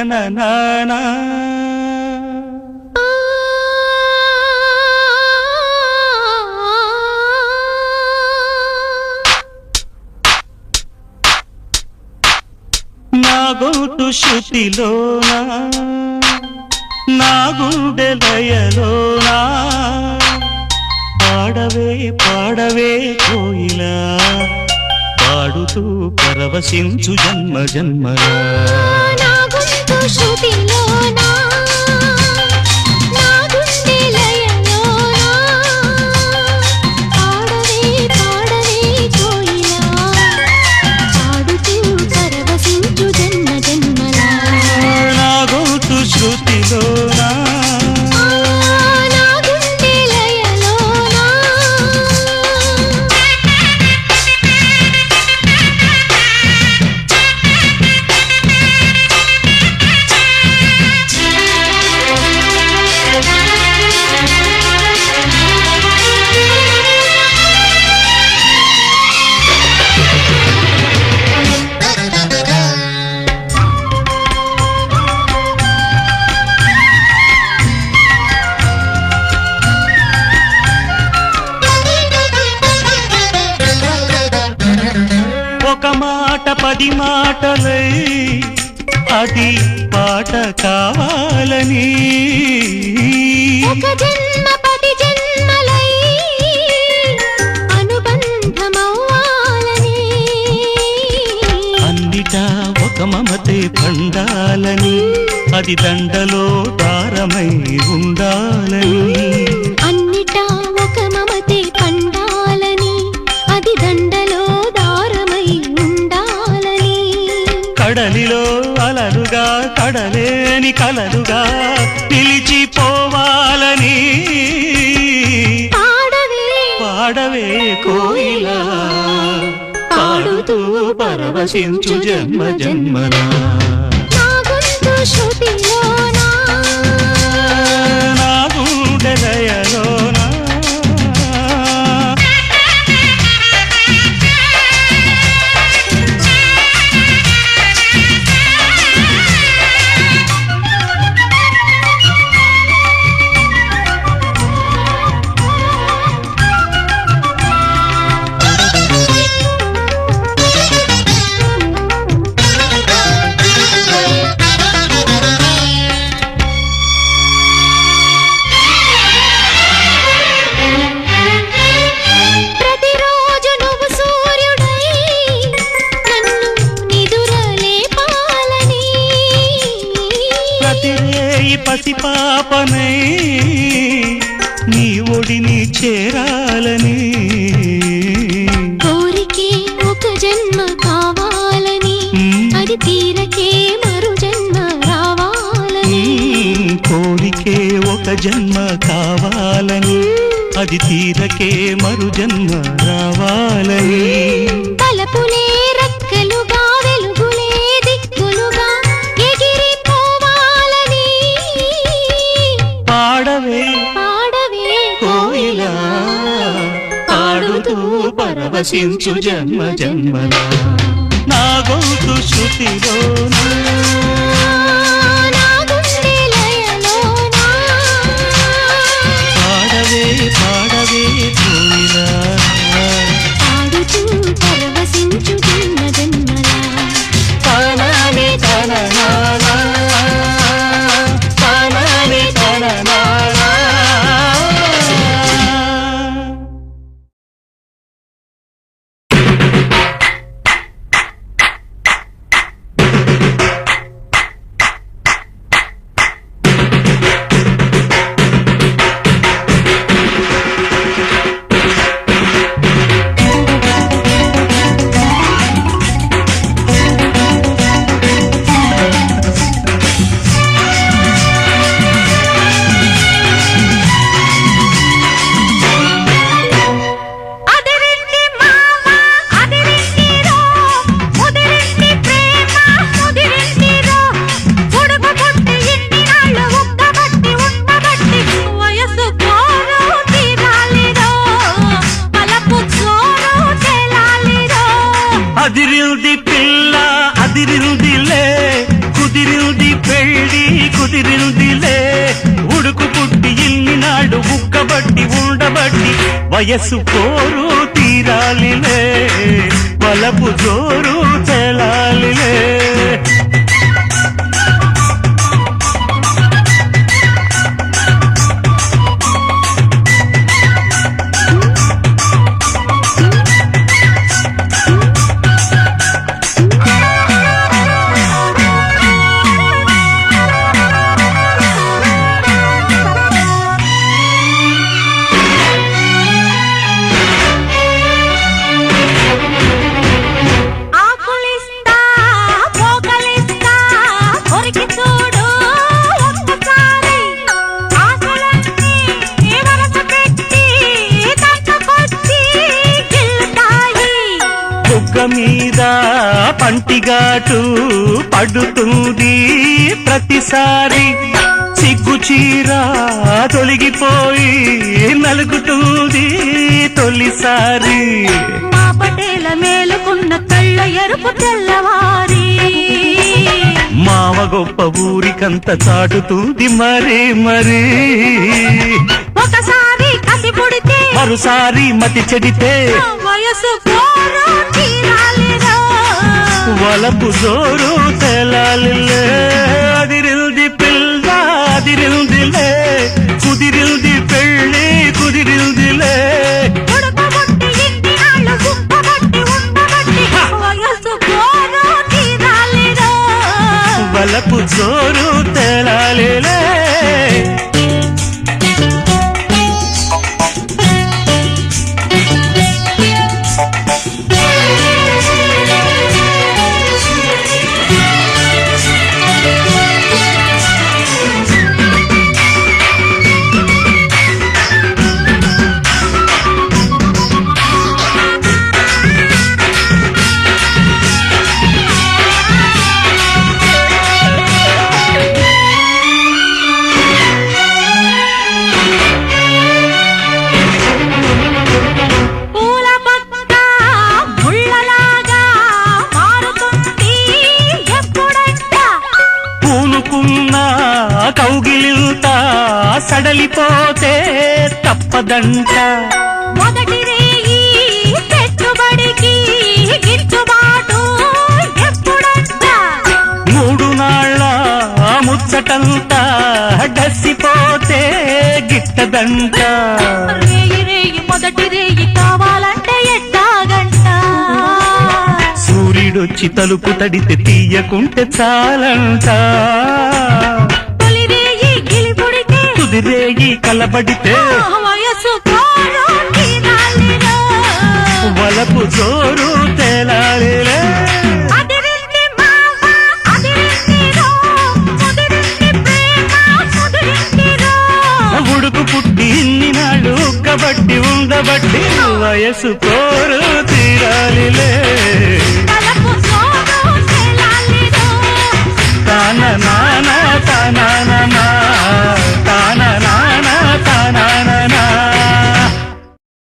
తననానా నా గొంతు శృతిలోనా నా గుండె లయలోనా పాడవే పాడవే కోయిలా పాడుతూ పరవశించు జన్మ జన్మలా నా గొంతు శృతిలోనా నా గుండె లయలోనా పాడవే పాడవే కోయిలా పాడుతూ పరవశించు జన్మ జన్మలా నా గొంతు శృతిలోనా ఒక మాట పది మాటలై అది పాట కావాలని ఒక జన్మ పది జన్మలై అనుబంధమవ్వాలని అన్నిటా ఒక మమతే పండాలని అది దండలో దారమై ఉండాలని అన్నిటా ఒక మమతే పండాలని అది దండలో దారమై ఉండాలని కడలిలో అలలుగా కడలేని కలలుగా నిలిచిపోవాలని పాడవే పాడవే కోయిలా పాడుతూ పరవశించు జన్మ జన్మలా నా గొంతు శృతిలోనా నా గుండె లయలోనా ప్రతిరోజు నువ్వు సూర్యుడై నన్ను నిదురలేపాలని ప్రతిరేయి పసిపాపనై నీ ఒడిని చేరాలని కోరికే ఒక జన్మ కావాలని అది తీరకే మరు జన్మ రావాలని కోరికే ఒక జన్మ కావాలని అది తీరకే మరు జన్మ రావాలని తలపులే రెక్కలుగా వెలుగులే దిక్కులుగా ఎగిరిపోవాలని పాడవే పాడవే కోయిలా పాడుతూ పరవశించు జన్మ జన్మలా నా గొంతు శృతిలోనా నా గుండె లయలోనా పాడవే పాడవే కోయిలా పాడుతూ పరవశించు జన్మ జన్మలా తనని తననానా తనని తననానా అదిరింది పిల్ల అదిరిందిలే కుదిరింది పెళ్ళి కుదిరిందిలే ఉడుకు పుట్టి ఇన్ని నాడు ఉక్కబట్టి ఉండబట్టి వయస్సు పోరు తీరాలిలే వలపు జోరు తెలాలిలే మీద పంటిగాటు పడుతుంది ప్రతిసారి సిగ్గు చీర తొలగిపోయి నలుగుతుంది తొలిసారి మా పటేల మేలుకున్న కళ్ళ ఎరుపు తెల్లవారి మావ గొప్ప ఊరికంత చాటుతుంది మరీ మరీ ఒకసారి కసి పుడితే మరోసారి మతి చెడితే వయసు పోరు తీరాలిరా వలపు జోరు తెలాలిలే అదిరిల్ది పిల్ల అదిరిల్దిలే కుదిరిల్ది పెళ్ళి కుదిరిల్దిలే ఉడకబొట్టి ఇన్ని నాళ్ళు గుప్పబట్టి ఉండబట్టి వయసు పోరు తీరాలిరా వలపు జోరు తెలాలిలే కౌగిలింత సడలిపోతే తప్పదంట మొదటి రేయి పెట్టుబడికి గిట్టుబాటు ఎప్పుడంట మూడు నాళ్ళ ముచ్చటంతా డసిపోతే గిట్టదంట రేయి రేయి మొదటి రేయి కావాలంటే ఎట్టాగంట సూర్యుడొచ్చి తలుపు తడితే తీయకుంటే చాలంట రేగి కలబడితే వయసు పోరు తీరాలిరా వలపు జోరు తెలాలిలే అదిరింది మావ అదిరింది రో ముదిరింది ప్రేమ ముదిరింది రో ఉడుకు పుట్టి ఇన్ని నాడు ఉక్కబట్టి ఉండబట్టి వయసు పోరు